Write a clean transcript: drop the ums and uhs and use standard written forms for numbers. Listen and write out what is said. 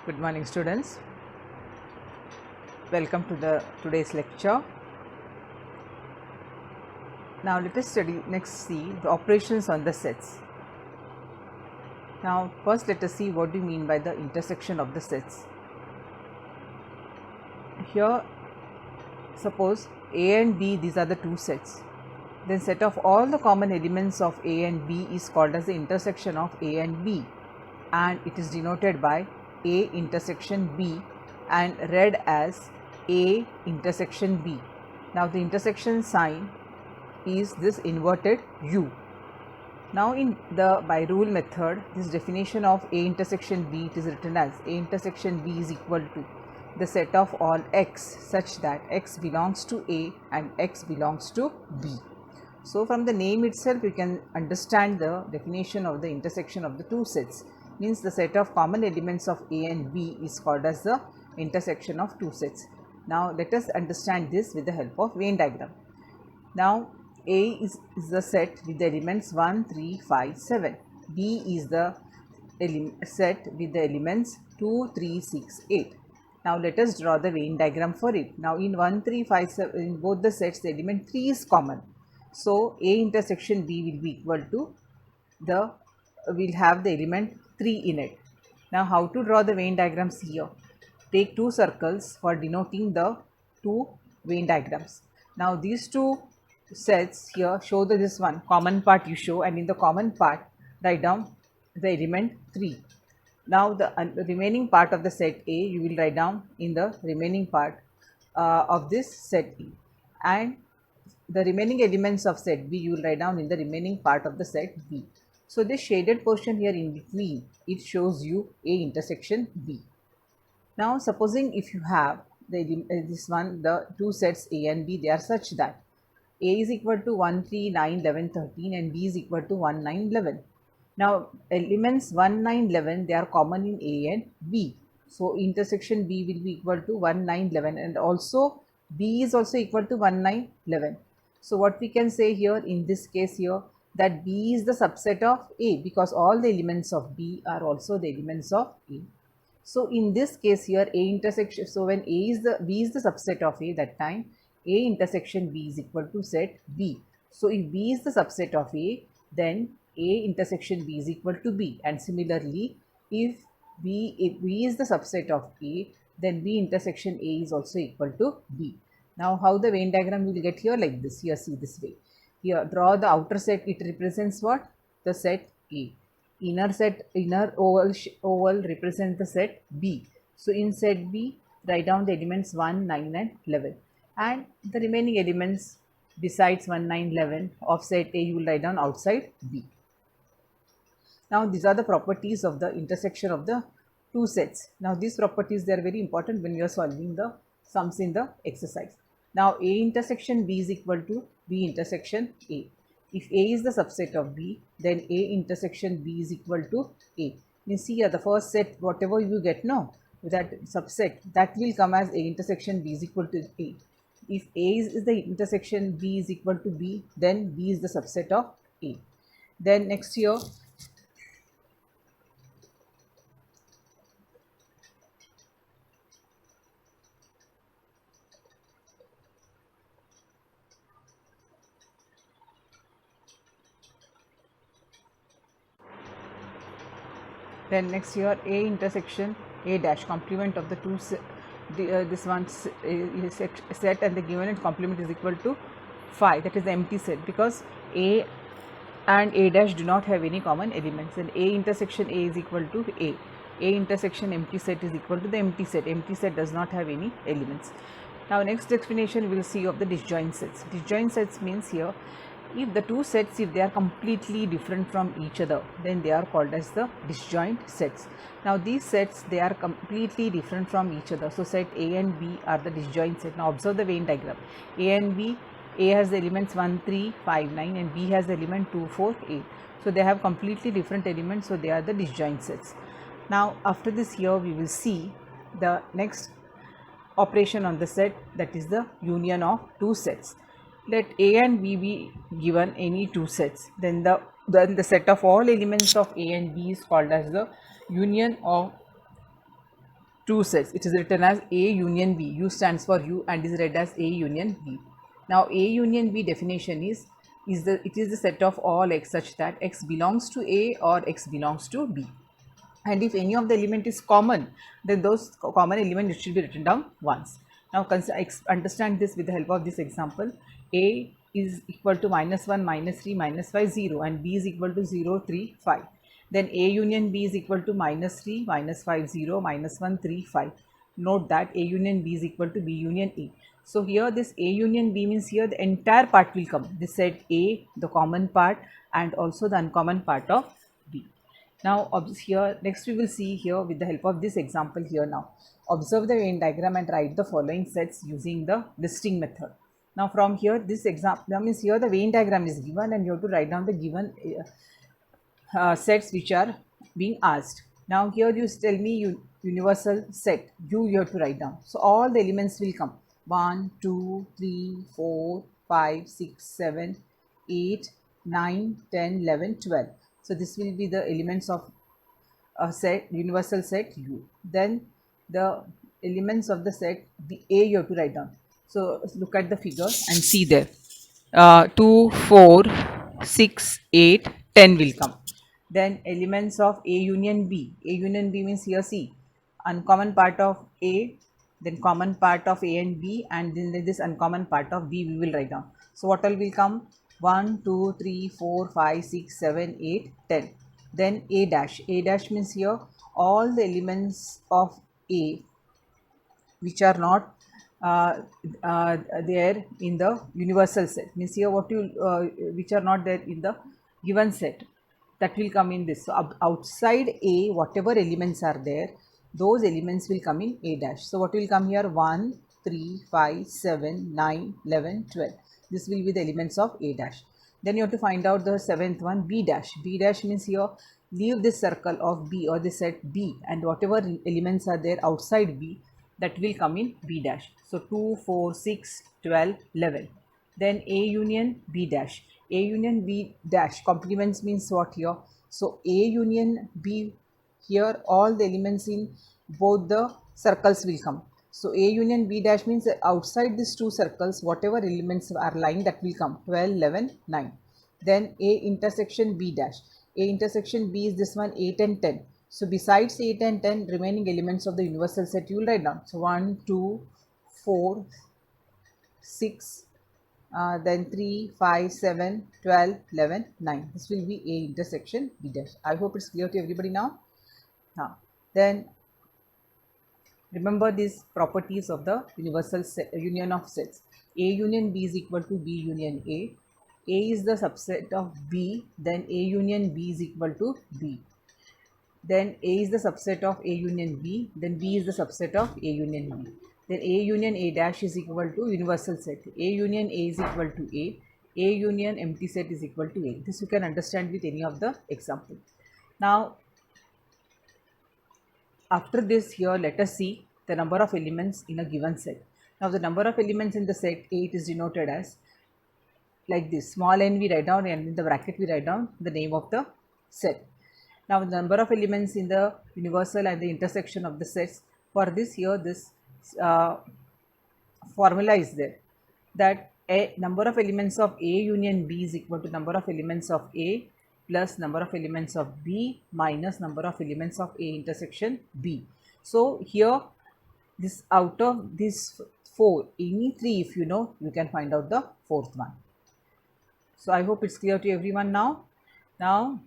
Good morning, students. Welcome to the today's lecture. Now let us see the operations on the sets. Now first let us see what do you mean by the intersection of the sets. Here suppose A and B, these are the two sets. Then set of all the common elements of A and B is called as the intersection of A and B, and it is denoted by A intersection B and read as A intersection B. Now the intersection sign is this inverted U. Now in the by rule method, this definition of A intersection B, it is written as A intersection B is equal to the set of all x such that x belongs to A and x belongs to B. So from the name itself you can understand the definition of the intersection of the two sets. Means the set of common elements of A and B is called as the intersection of two sets. Now let us understand this with the help of Venn diagram. Now A is the set with the elements 1, 3, 5, 7. B is the set with the elements 2, 3, 6, 8. Now let us draw the Venn diagram for it. Now in 1, 3, 5, 7, in both the sets the element 3 is common. So A intersection B will be equal to we'll have the element 3 in it. Now how to draw the Venn diagrams here? Take two circles for denoting the two Venn diagrams. Now these two sets here show this one common part you show, and in the common part write down the element 3. Now the remaining part of the set A you will write down in the remaining part of this set E, and the remaining elements of set B you will write down in the remaining part of the set B. So this shaded portion here in between, it shows you A intersection B. Now supposing if you have the two sets A and B, they are such that A is equal to 1, 3, 9, 11, 13 and B is equal to 1, 9, 11. Now elements 1, 9, 11 they are common in A and B. So intersection B will be equal to 1, 9, 11, and also B is also equal to 1, 9, 11. So what we can say here in this case here, that B is the subset of A because all the elements of B are also the elements of A. So in this case here A intersection, so when B is the subset of A, that time A intersection B is equal to set B. So if B is the subset of A, then A intersection B is equal to B, and similarly if B is the subset of A, then B intersection A is also equal to B. Now how the Venn diagram you will get here like this. Here see this way. Here draw the outer set, it represents what? The set A. Inner oval represents the set B. So in set B write down the elements 1, 9 and 11, and the remaining elements besides 1, 9, 11 of set A you will write down outside B. Now these are the properties of the intersection of the two sets. Now these properties, they are very important when you are solving the sums in the exercise. Now A intersection B is equal to B intersection A. If A is the subset of B, then A intersection B is equal to A. You see here the first set, whatever you get now, that subset, that will come as A intersection B is equal to A. If A is the intersection B is equal to B, then B is the subset of A. Then next here, A intersection A dash, complement of the two this one set, and the given complement is equal to 5, that is the empty set, because A and A dash do not have any common elements, and A intersection A is equal to A. A intersection empty set is equal to the empty set. Empty set does not have any elements. Now next explanation we will see of the disjoint sets. Disjoint sets means here, if the two sets, if they are completely different from each other, then they are called as the disjoint sets. Now these sets, they are completely different from each other. So set A and B are the disjoint set. Now observe the Venn diagram. A and B, A has the elements 1, 3, 5, 9 and B has the element 2, 4, 8. So they have completely different elements, so they are the disjoint sets. Now after this here we will see the next operation on the set, that is the union of two sets. Let A and B be given any two sets, then the set of all elements of A and B is called as the union of two sets. It is written as A union B. U stands for U and is read as A union B. Now A union B definition is the set of all x such that x belongs to A or x belongs to B. And if any of the element is common, then those common element should be written down once. Now understand this with the help of this example. A is equal to -1, -3, -5, 0, and B is equal to 0, 3, 5. Then A union B is equal to -3, -5, 0, -1, 3, 5. Note that A union B is equal to B union A. So here this A union B means here the entire part will come. This set A, the common part, and also the uncommon part of B. Now here next we will see here with the help of this example here now. Observe the Venn diagram and write the following sets using the listing method. Now from here this example means here the Venn diagram is given and you have to write down the given sets which are being asked. Now here you tell me universal set, you have to write down. So all the elements will come 1, 2, 3, 4, 5, 6, 7, 8, 9, 10, 11, 12. So this will be the elements of a set, universal set U. Then the elements of the set the A you have to write down. So look at the figure and see there. 2, 4, 6, 8, 10 will come. Then elements of A union B. A union B means here see uncommon part of A, then common part of A and B, and then this uncommon part of B we will write down. So what all will come? 1, 2, 3, 4, 5, 6, 7, 8, 10. Then A dash. A dash means here all the elements of A which are not there in the universal set. Means here what you which are not there in the given set, that will come in this. So outside A, whatever elements are there, those elements will come in A dash. So what will come here? 1, 3, 5, 7, 9, 11, 12. This will be the elements of A dash. Then you have to find out the seventh one, B dash. B dash means here leave this circle of B or the set B, and whatever elements are there outside B, that will come in B dash. So 2, 4, 6, 12, 11. Then A union B dash. A union B dash complements means what here? So A union B, here all the elements in both the circles will come. So A union B dash means outside these two circles whatever elements are lying, that will come 12, 11, 9. Then A intersection B dash. A intersection B is this one, 8 and 10. So besides 8 and 10, remaining elements of the universal set you will write down. So 1, 2, 4, 6, then 3, 5, 7, 12, 11, 9. This will be A intersection B dash. I hope it's clear to everybody now. Then remember these properties of the universal union of sets. A union B is equal to B union A. A is the subset of B, then A union B is equal to B. Then A is the subset of A union B, then B is the subset of A union B. Then A union A dash is equal to universal set. A union A is equal to A. A union empty set is equal to A. This you can understand with any of the example. Now, after this here, let us see the number of elements in a given set. Now, the number of elements in the set A, it is denoted as like this. Small n we write down and in the bracket we write down the name of the set. Now, the number of elements in the universal and the intersection of the sets. For this here, this formula is there, that a number of elements of A union B is equal to number of elements of A plus number of elements of B minus number of elements of A intersection B. So here this out of these 4, any 3 if you know, you can find out the fourth one. So I hope it's clear to everyone now. Now